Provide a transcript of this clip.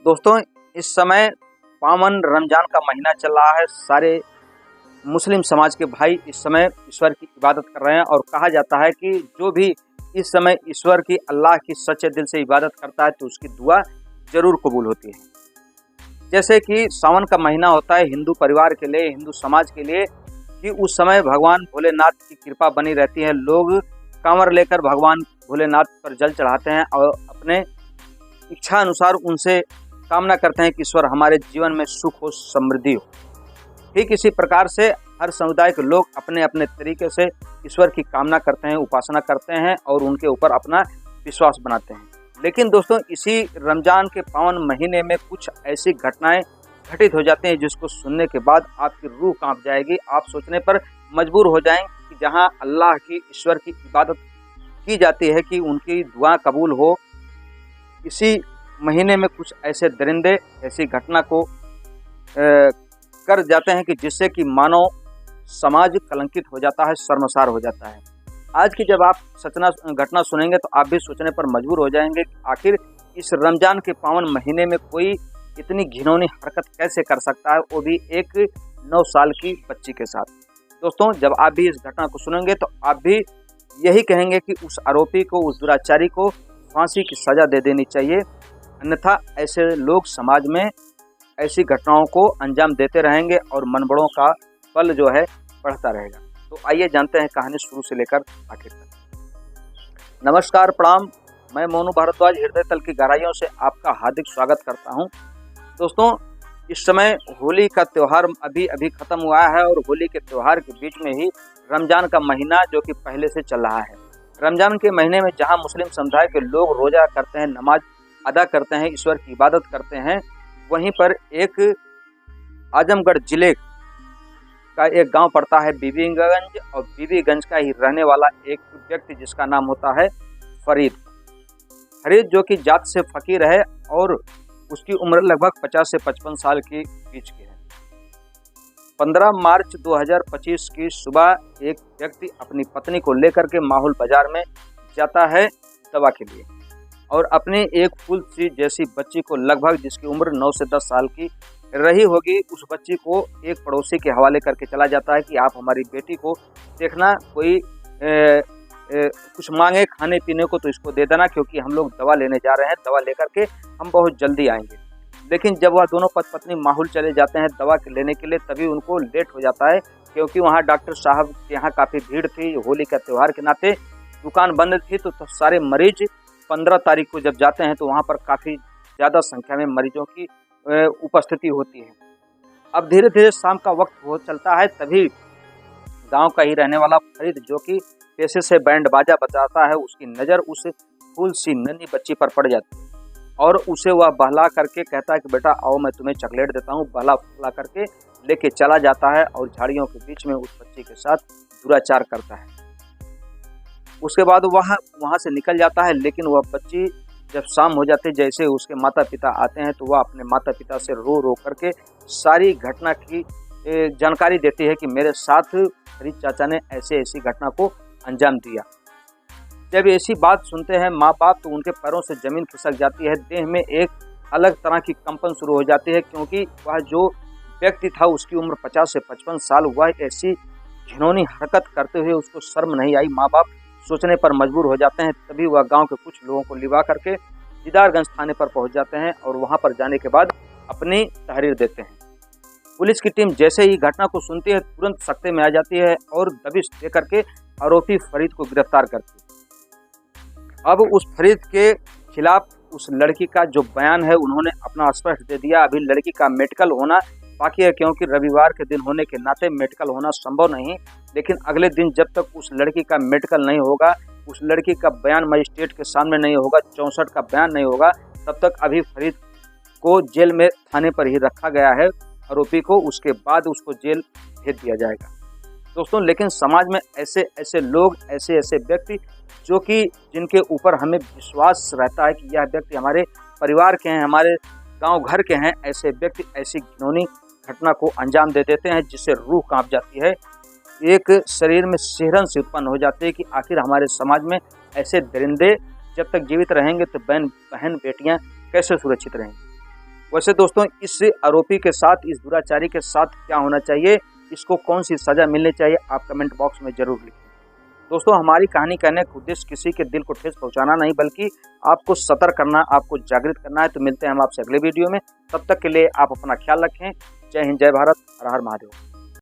दोस्तों, इस समय पावन रमज़ान का महीना चल रहा है। सारे मुस्लिम समाज के भाई इस समय ईश्वर की इबादत कर रहे हैं और कहा जाता है कि जो भी इस समय ईश्वर की, अल्लाह की सच्चे दिल से इबादत करता है तो उसकी दुआ ज़रूर कबूल होती है। जैसे कि सावन का महीना होता है हिंदू परिवार के लिए, हिंदू समाज के लिए, कि उस समय भगवान भोलेनाथ की कृपा बनी रहती है। लोग कांवर लेकर भगवान भोलेनाथ पर जल चढ़ाते हैं और अपने इच्छा अनुसार उनसे कामना करते हैं कि ईश्वर हमारे जीवन में सुख हो, समृद्धि हो। ठीक इसी प्रकार से हर समुदाय के लोग अपने अपने तरीके से ईश्वर की कामना करते हैं, उपासना करते हैं और उनके ऊपर अपना विश्वास बनाते हैं। लेकिन दोस्तों, इसी रमज़ान के पावन महीने में कुछ ऐसी घटनाएं घटित हो जाती हैं जिसको सुनने के बाद आपकी रूह कांप जाएगी। आप सोचने पर मजबूर हो जाएंगे कि जहां अल्लाह की, ईश्वर की इबादत की जाती है कि उनकी दुआ कबूल हो, इसी महीने में कुछ ऐसे दरिंदे ऐसी घटना को कर जाते हैं कि जिससे कि मानव समाज कलंकित हो जाता है, शर्मसार हो जाता है। आज की जब आप घटना सुनेंगे तो आप भी सोचने पर मजबूर हो जाएंगे कि आखिर इस रमज़ान के पावन महीने में कोई इतनी घिनौनी हरकत कैसे कर सकता है, वो भी एक 9 साल की बच्ची के साथ। दोस्तों, जब आप भी इस घटना को सुनेंगे तो आप भी यही कहेंगे कि उस आरोपी को, उस दुराचारी को फांसी की सज़ा दे देनी चाहिए, अन्यथा ऐसे लोग समाज में ऐसी घटनाओं को अंजाम देते रहेंगे और मनबड़ों का बल जो है बढ़ता रहेगा। तो आइए जानते हैं कहानी शुरू से लेकर आखिर तक। नमस्कार, प्रणाम। मैं मोनू भारद्वाज हृदय तल की गहराइयों से आपका हार्दिक स्वागत करता हूं। दोस्तों, इस समय होली का त्यौहार अभी अभी ख़त्म हुआ है और होली के त्यौहार के बीच में ही रमज़ान का महीना जो कि पहले से चल रहा है। रमज़ान के महीने में जहां मुस्लिम समुदाय के लोग रोज़ा करते हैं, नमाज अदा करते हैं, ईश्वर की इबादत करते हैं, वहीं पर एक आजमगढ़ जिले का एक गांव पड़ता है बीबीगंज, और बीबीगंज का ही रहने वाला एक व्यक्ति जिसका नाम होता है फरीद, जो कि जात से फ़कीर है और उसकी उम्र लगभग 50 से 55 साल के बीच की है। 15 मार्च 2025 की सुबह एक व्यक्ति अपनी पत्नी को लेकर के माहौल बाजार में जाता है दवा के लिए और अपने एक फूल सी जैसी बच्ची को, लगभग जिसकी उम्र 9 से 10 साल की रही होगी, उस बच्ची को एक पड़ोसी के हवाले करके चला जाता है कि आप हमारी बेटी को देखना, कोई कुछ मांगे खाने पीने को तो इसको दे देना, क्योंकि हम लोग दवा लेने जा रहे हैं, दवा लेकर के हम बहुत जल्दी आएंगे। लेकिन जब वह दोनों पति पत्नी माहौल चले जाते हैं दवा लेने के लिए, तभी उनको लेट हो जाता है, क्योंकि वहाँ डॉक्टर साहब के यहाँ काफ़ी भीड़ थी। होली का त्यौहार के नाते दुकान बंद थी, तो सारे मरीज 15 तारीख को जब जाते हैं तो वहाँ पर काफ़ी ज़्यादा संख्या में मरीजों की उपस्थिति होती है। अब धीरे धीरे शाम का वक्त हो चलता है, तभी गांव का ही रहने वाला फरीद, जो कि पेशे से बैंड बाजा बजाता है, उसकी नज़र उस फूल सी नन्ही बच्ची पर पड़ जाती है और उसे वह बहला करके कहता है कि बेटा आओ, मैं तुम्हें चॉकलेट देता हूँ। बहला फुला करके लेके चला जाता है और झाड़ियों के बीच में उस बच्ची के साथ दुराचार करता है। उसके बाद वह वहाँ से निकल जाता है, लेकिन वह बच्ची जब शाम हो जाती है, जैसे उसके माता पिता आते हैं तो वह अपने माता पिता से रो रो करके सारी घटना की जानकारी देती है कि मेरे साथ फरीद चाचा ने ऐसे ऐसी घटना को अंजाम दिया। जब ऐसी बात सुनते हैं माँ बाप तो उनके पैरों से ज़मीन खिसक जाती है, देह में एक अलग तरह की कंपन शुरू हो जाती है, क्योंकि वह जो व्यक्ति था उसकी उम्र 50 से 55 साल, वह ऐसी घिनौनी हरकत करते हुए उसको शर्म नहीं आई। माँ बाप सोचने पर मजबूर हो जाते हैं, तभी वह गांव के कुछ लोगों को लिवा करके दीदारगंज थाने पर पहुंच जाते हैं और वहां पर जाने के बाद अपनी तहरीर देते हैं। पुलिस की टीम जैसे ही घटना को सुनती है तुरंत सख्ते में आ जाती है और दबिश देकर के आरोपी फरीद को गिरफ्तार करती है। अब उस फरीद के खिलाफ उस लड़की का जो बयान है उन्होंने अपना स्पष्ट दे दिया। अभी लड़की का मेडिकल होना बाकी है, क्योंकि रविवार के दिन होने के नाते मेडिकल होना संभव नहीं, लेकिन अगले दिन जब तक उस लड़की का मेडिकल नहीं होगा, उस लड़की का बयान मजिस्ट्रेट के सामने नहीं होगा, 64 का बयान नहीं होगा, तब तक अभी फरीद को जेल में थाने पर ही रखा गया है आरोपी को। उसके बाद उसको जेल भेज दिया जाएगा। दोस्तों, लेकिन समाज में ऐसे ऐसे लोग, ऐसे ऐसे व्यक्ति जो कि जिनके ऊपर हमें विश्वास रहता है कि यह व्यक्ति हमारे परिवार के हैं, हमारे गांव घर के हैं, ऐसे व्यक्ति ऐसी घिनौनी घटना को अंजाम दे देते हैं जिससे रूह कांप जाती है, एक शरीर में सिहरन से उत्पन्न हो जाती है कि आखिर हमारे समाज में ऐसे दरिंदे जब तक जीवित रहेंगे तो बहन बेटियां कैसे सुरक्षित रहेंगी। वैसे दोस्तों इस आरोपी के साथ, इस दुराचारी के साथ क्या होना चाहिए, इसको कौन सी सजा मिलनी चाहिए, आप कमेंट बॉक्स में जरूर लिखें। दोस्तों हमारी कहानी कहने का उद्देश्य किसी के दिल को ठेस पहुंचाना नहीं, बल्कि आपको सतर्क करना, आपको जागृत करना है। तो मिलते हैं हम आपसे अगले वीडियो में, तब तक के लिए आप अपना ख्याल रखें। जय हिंद, जय भारत, हर हर महादेव।